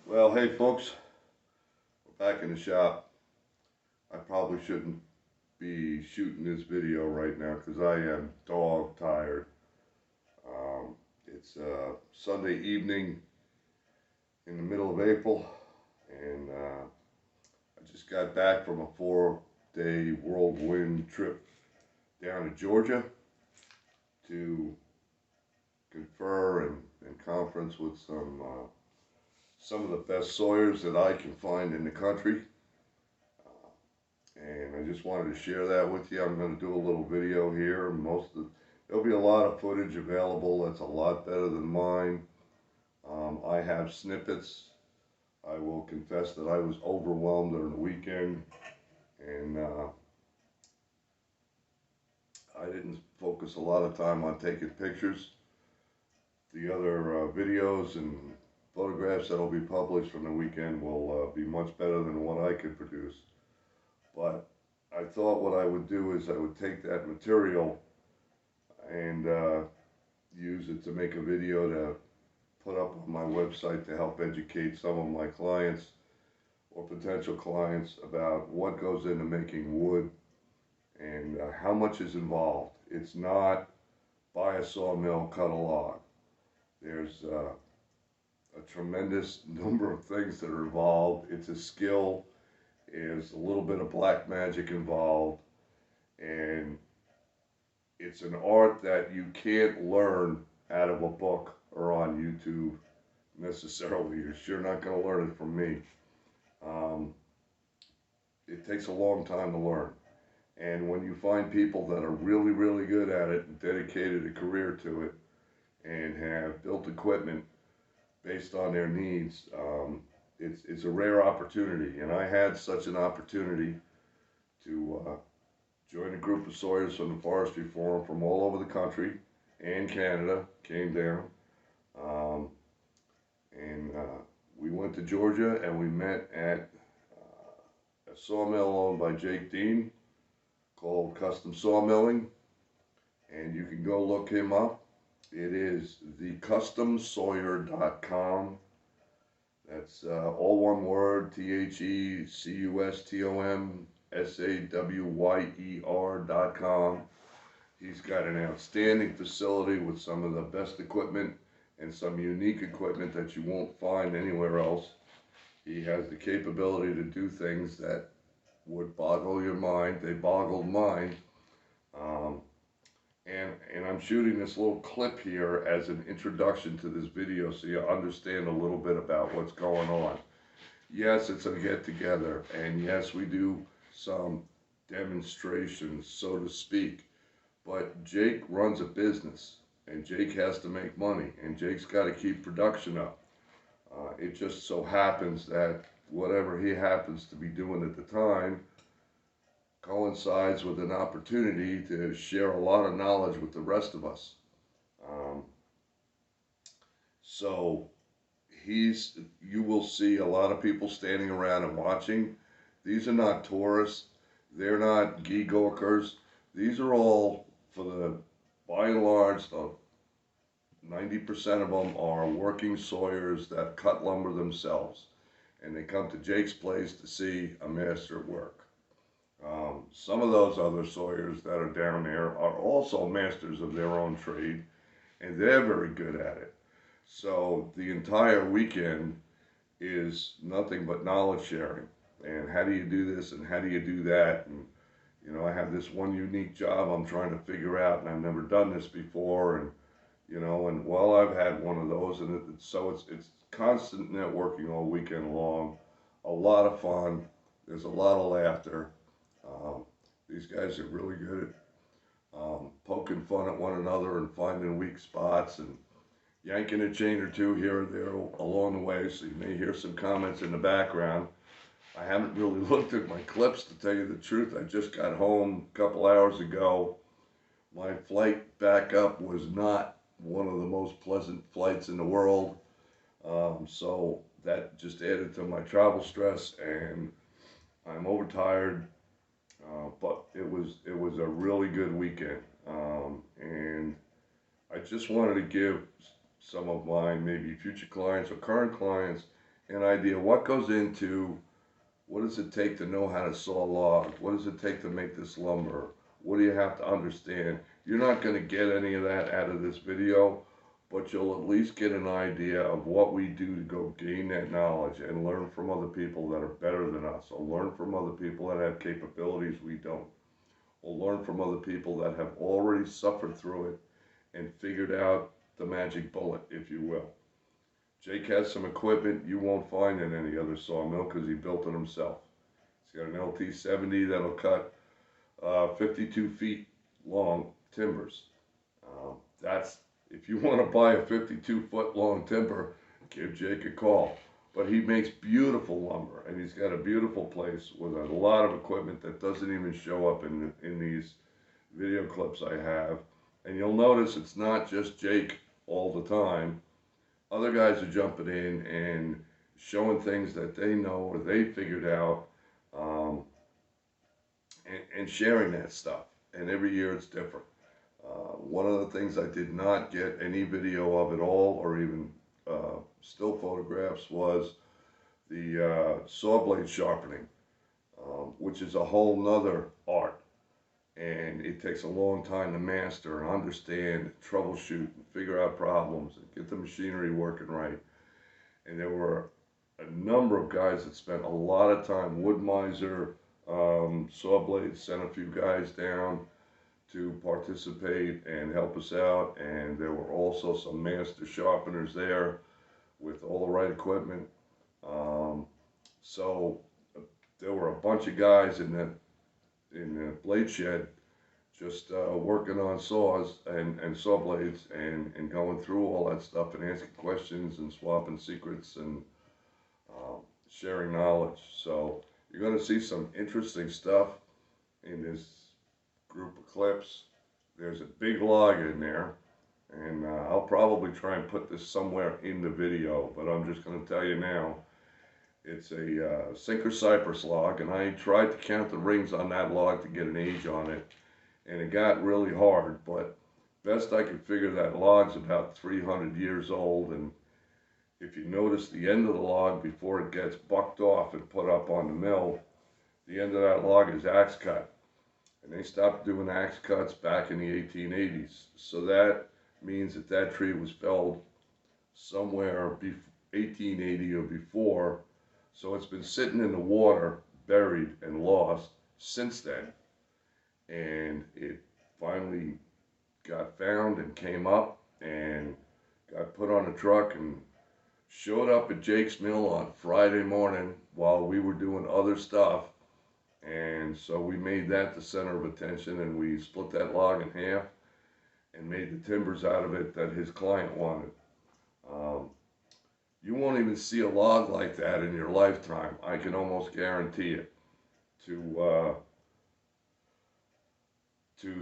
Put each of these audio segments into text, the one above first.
Well, hey folks, we're back in the shop. I probably shouldn't be shooting this video right now because I am dog tired. It's Sunday evening in the middle of April, and I just got back from a 4-day whirlwind trip down to Georgia to confer and conference with some of the best sawyers that I can find in the country. And I just wanted to share that with you. I'm going to do a little video here. There'll be a lot of footage available that's a lot better than mine. I have snippets. I will confess that I was overwhelmed during the weekend, and I didn't focus a lot of time on taking pictures. The other videos and photographs that will be published from the weekend will be much better than what I could produce. But I thought what I would do is I would take that material and use it to make a video to put up on my website to help educate some of my clients or potential clients about what goes into making wood and how much is involved. It's not buy a sawmill, cut a log. There's a tremendous number of things that are involved. It's a skill. There's a little bit of black magic involved, and it's an art that you can't learn out of a book or on YouTube necessarily. You're sure not going to learn it from me. It takes a long time to learn, and when you find people that are really, really good at it and dedicated a career to it and have built equipment based on their needs, it's a rare opportunity, and I had such an opportunity to join a group of sawyers from the Forestry Forum from all over the country and Canada. Came down, and we went to Georgia, and we met at a sawmill owned by Jake Dean called Custom Sawmilling, and you can go look him up. It is thecustomsawyer.com. That's all one word, TheCustomSawyer.com. He's got an outstanding facility with some of the best equipment and some unique equipment that you won't find anywhere else. He has the capability to do things that would boggle your mind. They boggled mine. And I'm shooting this little clip here as an introduction to this video so you understand a little bit about what's going on. Yes, it's a get-together, and yes, we do some demonstrations, so to speak, but Jake runs a business, and Jake has to make money, and Jake's got to keep production up. It just so happens that whatever he happens to be doing at the time coincides with an opportunity to share a lot of knowledge with the rest of us. So you will see a lot of people standing around and watching. These are not tourists. They're not gee-gawkers. These are all, by and large, 90% of them are working sawyers that cut lumber themselves. And they come to Jake's place to see a master at work. Some of those other sawyers that are down there are also masters of their own trade, and they're very good at it. So the entire weekend is nothing but knowledge sharing. And how do you do this and how do you do that? And you know, I have this one unique job I'm trying to figure out, and I've never done this before. And you know, and well, I've had one of those, and so it's constant networking all weekend long. A lot of fun. There's a lot of laughter. These guys are really good at poking fun at one another and finding weak spots and yanking a chain or two here or there along the way, so you may hear some comments in the background. I haven't really looked at my clips, to tell you the truth. I just got home a couple hours ago. My flight back up was not one of the most pleasant flights in the world, so that just added to my travel stress, and I'm overtired. But it was a really good weekend, and I just wanted to give some of my maybe future clients or current clients an idea what goes into, what does it take to know how to saw logs? What does it take to make this lumber? What do you have to understand? You're not going to get any of that out of this video, but you'll at least get an idea of what we do to go gain that knowledge and learn from other people that are better than us, or learn from other people that have capabilities we don't, or learn from other people that have already suffered through it and figured out the magic bullet, if you will. Jake has some equipment you won't find in any other sawmill because he built it himself. He's got an LT70 that'll cut 52 feet long timbers. That's, if you want to buy a 52-foot long timber, give Jake a call. But he makes beautiful lumber, and he's got a beautiful place with a lot of equipment that doesn't even show up in these video clips I have. And you'll notice it's not just Jake all the time. Other guys are jumping in and showing things that they know or they figured out, and sharing that stuff. And every year it's different. One of the things I did not get any video of at all, or even still photographs, was the saw blade sharpening, which is a whole nother art. And it takes a long time to master and understand, troubleshoot, and figure out problems, and get the machinery working right. And there were a number of guys that spent a lot of time. Wood Miser Saw Blades sent a few guys down to participate and help us out. And there were also some master sharpeners there with all the right equipment. So there were a bunch of guys in the blade shed just working on saws and saw blades and going through all that stuff and asking questions and swapping secrets and sharing knowledge. So you're going to see some interesting stuff in this group of clips. There's a big log in there, and I'll probably try and put this somewhere in the video, but I'm just going to tell you now. It's a sinker cypress log, and I tried to count the rings on that log to get an age on it, and it got really hard, but best I could figure, that log's about 300 years old. And if you notice the end of the log before it gets bucked off and put up on the mill, the end of that log is axe cut, and they stopped doing axe cuts back in the 1880s. So that means that that tree was felled somewhere 1880 or before. So it's been sitting in the water, buried and lost since then. And it finally got found and came up and got put on a truck and showed up at Jake's mill on Friday morning while we were doing other stuff. And so we made that the center of attention, and we split that log in half and made the timbers out of it that his client wanted. You won't even see a log like that in your lifetime, I can almost guarantee it. To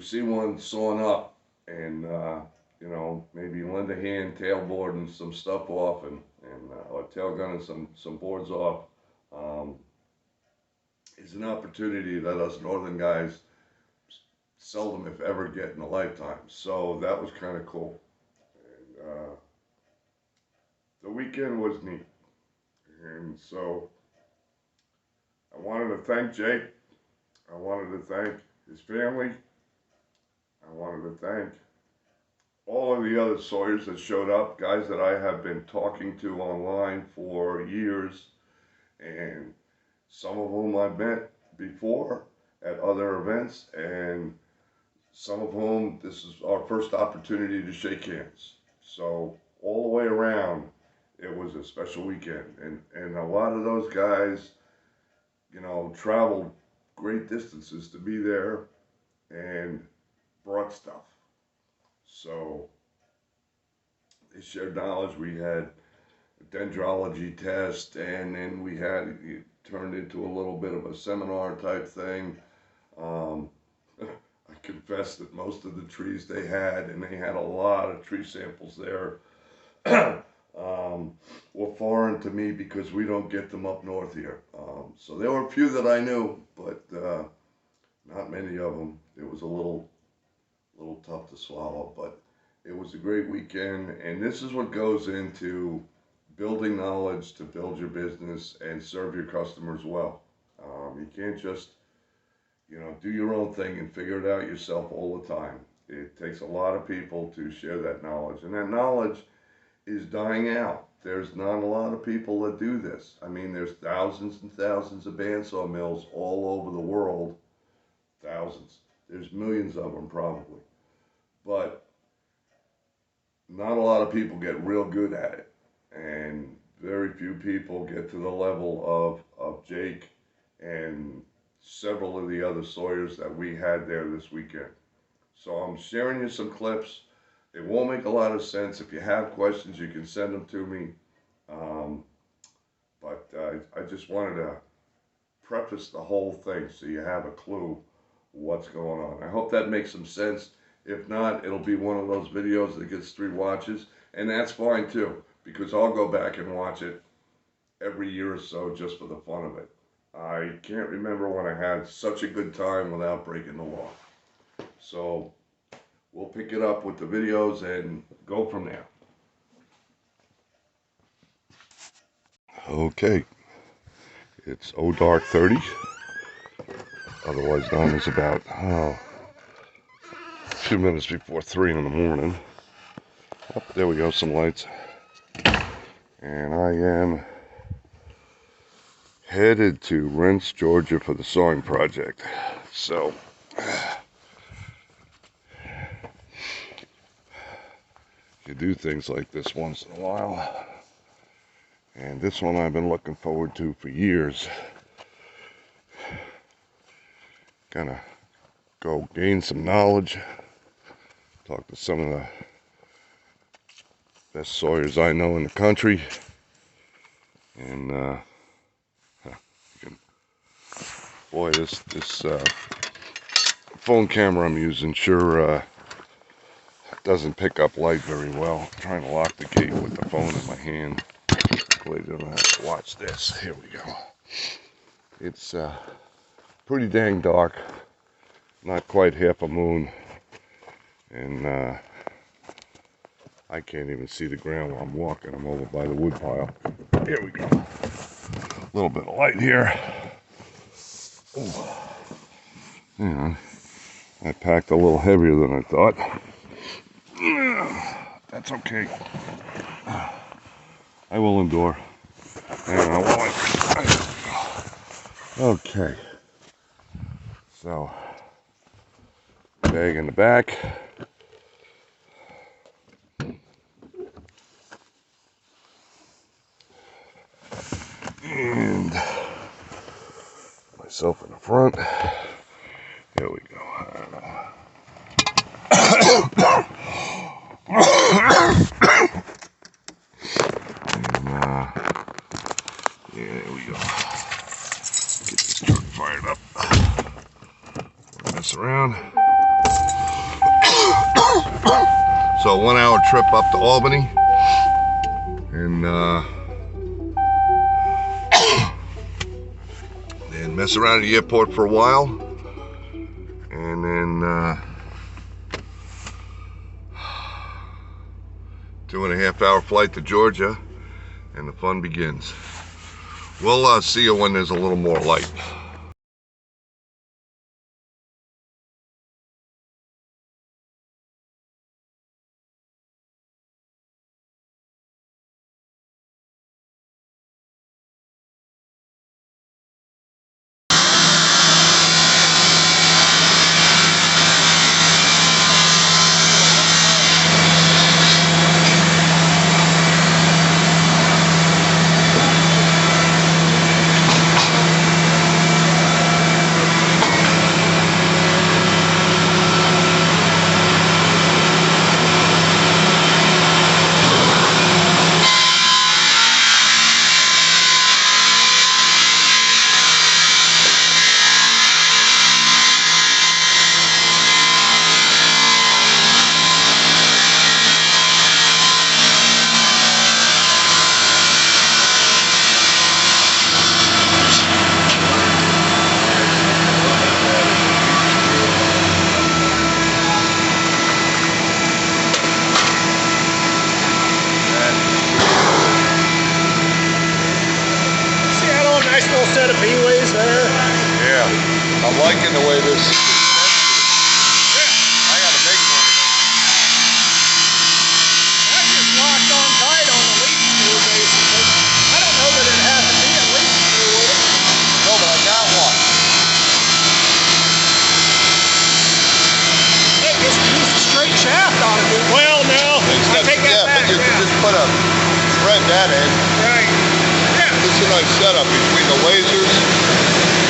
see one sawn up and you know, maybe lend a hand tailboarding some stuff off and or tail gunning some boards off, is an opportunity that us northern guys seldom if ever get in a lifetime. So that was kind of cool. And the weekend was neat. And so I wanted to thank Jake. I wanted to thank his family. I wanted to thank all of the other Sawyers that showed up, guys that I have been talking to online for years, and some of whom I've met before at other events, and some of whom this is our first opportunity to shake hands. So all the way around, it was a special weekend. And a lot of those guys, you know, traveled great distances to be there and brought stuff. So they shared knowledge. We had a dendrology test, and then we had it turned into a little bit of a seminar type thing. I confess that most of the trees they had, and they had a lot of tree samples there, were foreign to me because we don't get them up north here. So there were a few that I knew, but not many of them. It was a little tough to swallow, but it was a great weekend. And this is what goes into building knowledge to build your business and serve your customers well. You can't just, do your own thing and figure it out yourself all the time. It takes a lot of people to share that knowledge, and that knowledge is dying out. There's not a lot of people that do this. I mean, there's thousands and thousands of bandsaw mills all over the world. Thousands. There's millions of them probably. But not a lot of people get real good at it. And very few people get to the level of Jake and several of the other Sawyers that we had there this weekend. So I'm sharing you some clips. It won't make a lot of sense. If you have questions, you can send them to me. But I just wanted to preface the whole thing so you have a clue what's going on. I hope that makes some sense. If not, it'll be one of those videos that gets 3 watches, and that's fine too, because I'll go back and watch it every year or so just for the fun of it. I can't remember when I had such a good time without breaking the law. So we'll pick it up with the videos and go from there. Okay, it's dark 30, otherwise known as about a few minutes before 3 in the morning. Oh, there we go, some lights. And I am headed to Rentz, Georgia for the sawing project. So you do things like this once in a while. And this one I've been looking forward to for years. Gonna go gain some knowledge, talk to some of the best sawyers I know in the country, and boy, this phone camera I'm using sure doesn't pick up light very well. I'm trying to lock the gate with the phone in my hand. Hopefully I don't have to watch this. Here we go. It's pretty dang dark, not quite half a moon, and I can't even see the ground while I'm walking. I'm over by the wood pile. Here we go. A little bit of light here. Ooh. Hang on. I packed a little heavier than I thought. That's okay. I will endure. Okay. So, bag in the back. And myself in the front. Here we go. I don't know. Yeah, there we go. Get this truck fired up. Mess around. So 1 hour trip up to Albany, and then mess around at the airport for a while, and then 2.5 hour flight to Georgia, and the fun begins. We'll see you when there's a little more light. liking the way this is. I gotta make one of those. That's just locked on tight on the leaf screw, basically. I don't know that it has to be a leaf screw with it. No, but I got one. Hey, just use a straight shaft on it. Well, no. I take that back. But you can just put a thread that in. Right. Yeah. This is a nice setup between the lasers,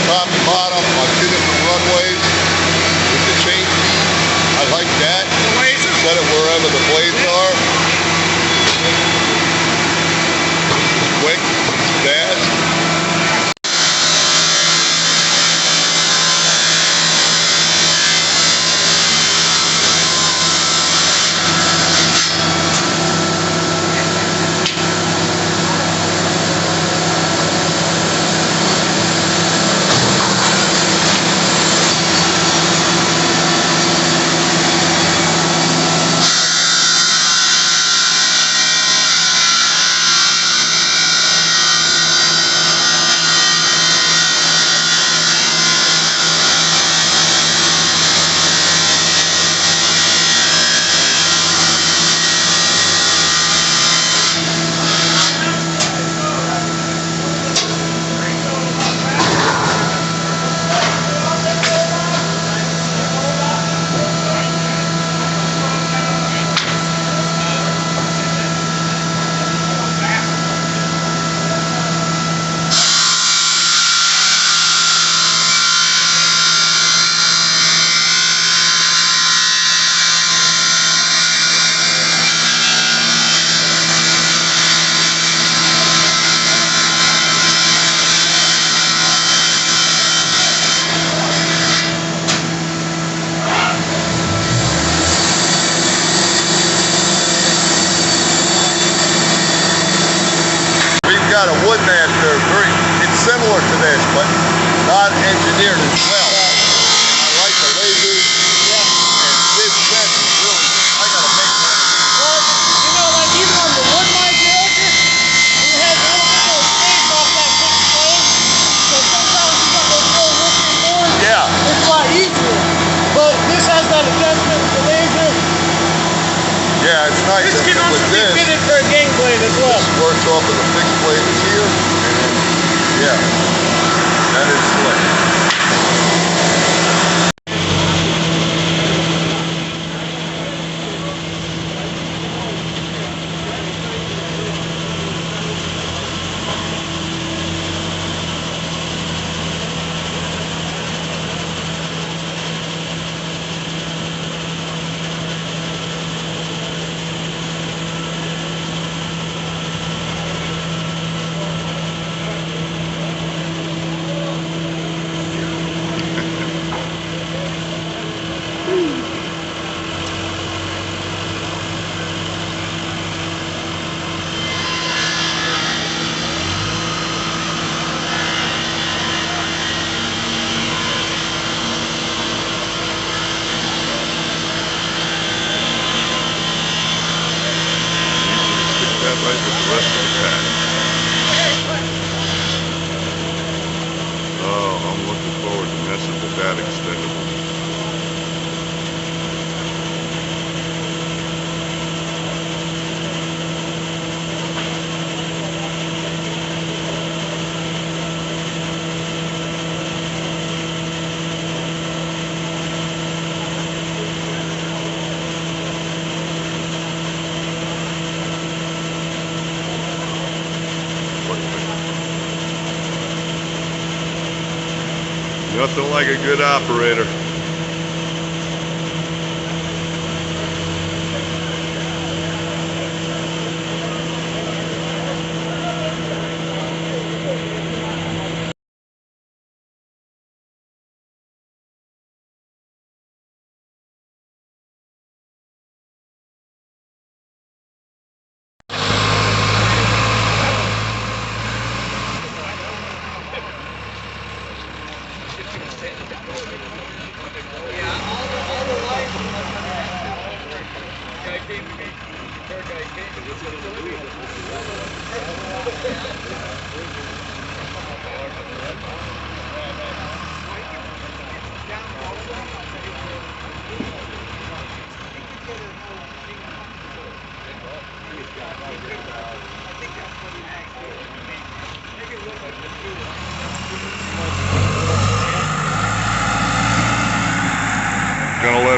top and bottom, on 2 different runways with the chain feet. I like that. The laser? Set it wherever the blades are. Quick, fast. Got a Woodmaster, it's similar to this, but not engineered as well. I like the lasers, and this set is really, I gotta make one. Well, you know, like even on the Woodmaster, you had a little bit of space off that big plate, so sometimes you got those little lifting boards. Yeah. It's a lot easier, but this has that adjustment with the laser. Yeah, it's nice. This can also be fitted for a gang blade as well. This works off of the fixed blades here, and yeah, that is slick. Right with the rest of the pack. Oh, I'm looking forward to messing with that extendable. Nothing like a good operator.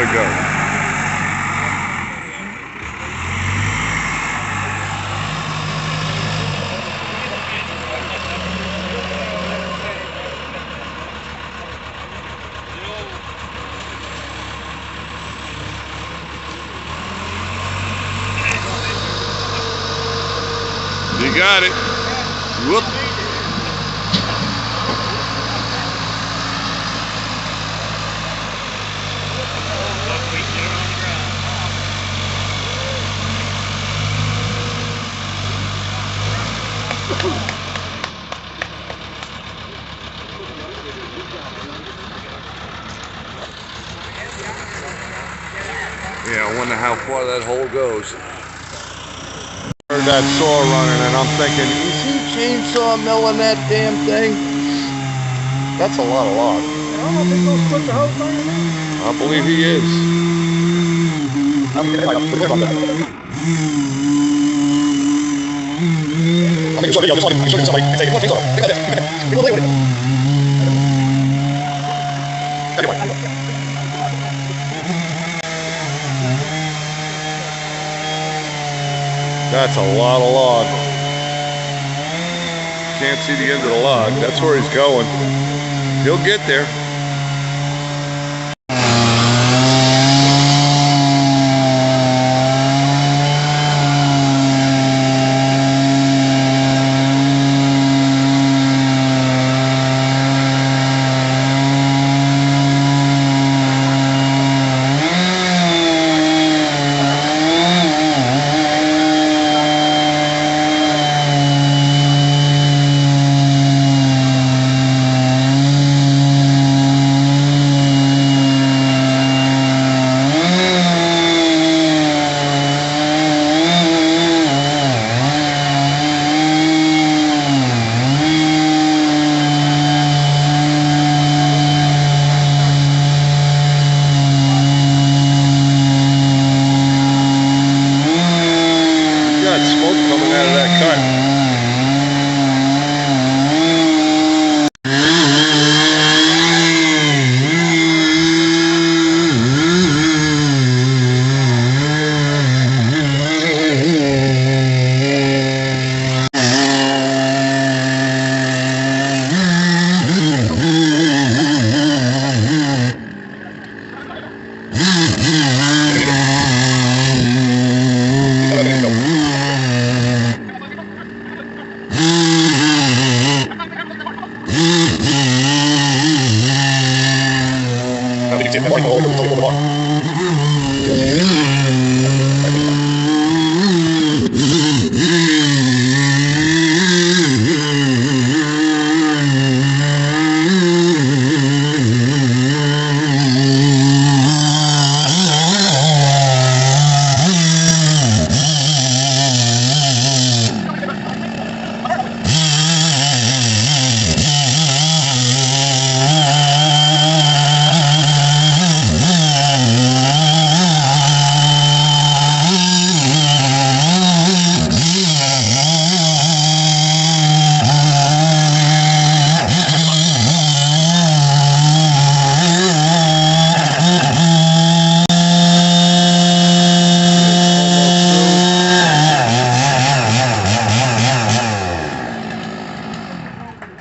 it goes. You got it. Whoop. Yeah, I wonder how far that hole goes. Heard that saw running and I'm thinking, is he chainsaw milling that damn thing? That's a lot of logs. I don't know if he's gonna split the whole thing or not. I believe he is. That's a lot of log. Can't see the end of the log. That's where he's going. He'll get there.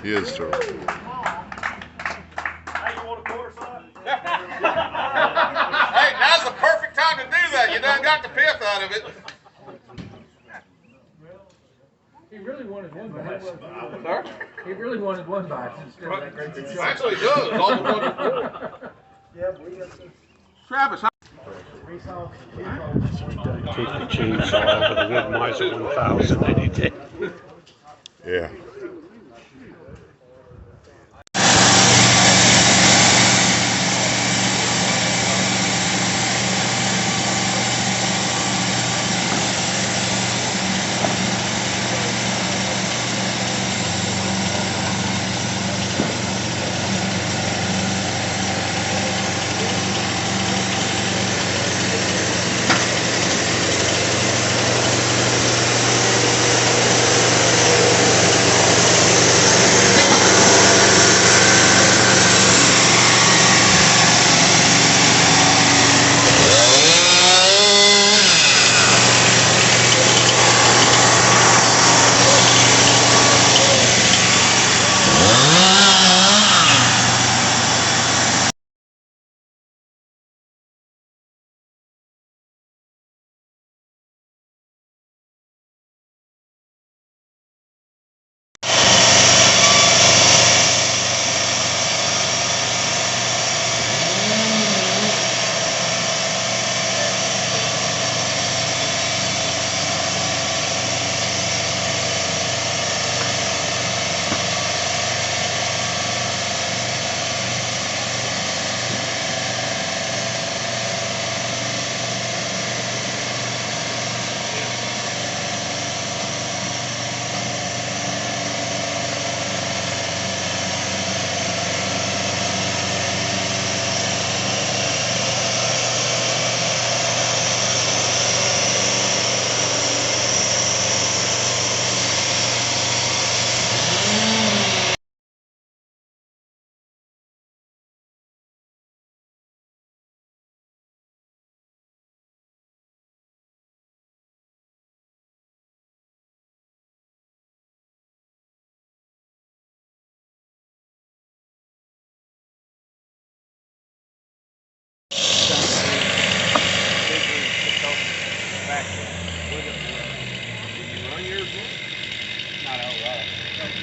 He is true. Hey, you want a quarter side? Hey, now's the perfect time to do that. You done got the pith out of it. He really wanted one bite. Sir? He really wanted one bite instead of that great big shot. Actually, it does. All the one. Yeah, but we got the... Travis, how Take the chainsaw over the Wood Miser 1000 any day. yeah.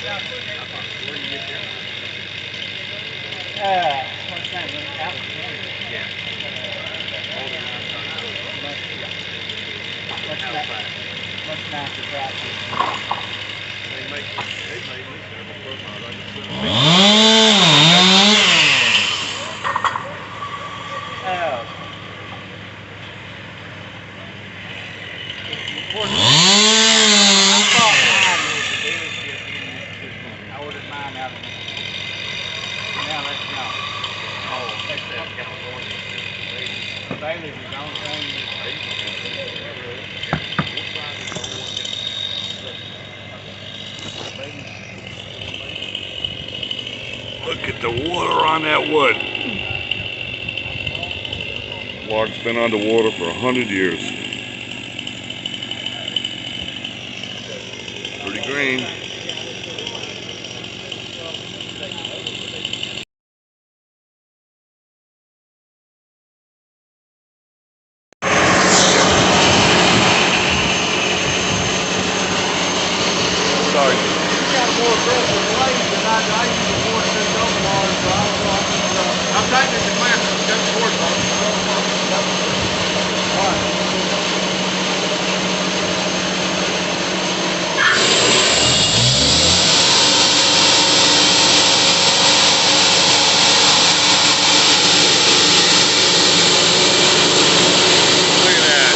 What's that? Out? Yeah. Let's match the practice. I ordered mine out of now let's go. Oh, that's California. Bailey's his own thing. Look at the water on that wood. Log's been underwater for 100 years. Pretty green. Sorry. You got more aggressive blades than I use the 4-6 oak bars, so I don't know. I'm tightening the clamp. I've got the cord on. Look at that.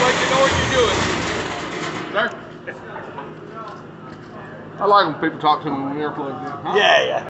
Like you know what you're doing. Sir? I like when people talk to me in the airplane. Huh? Yeah.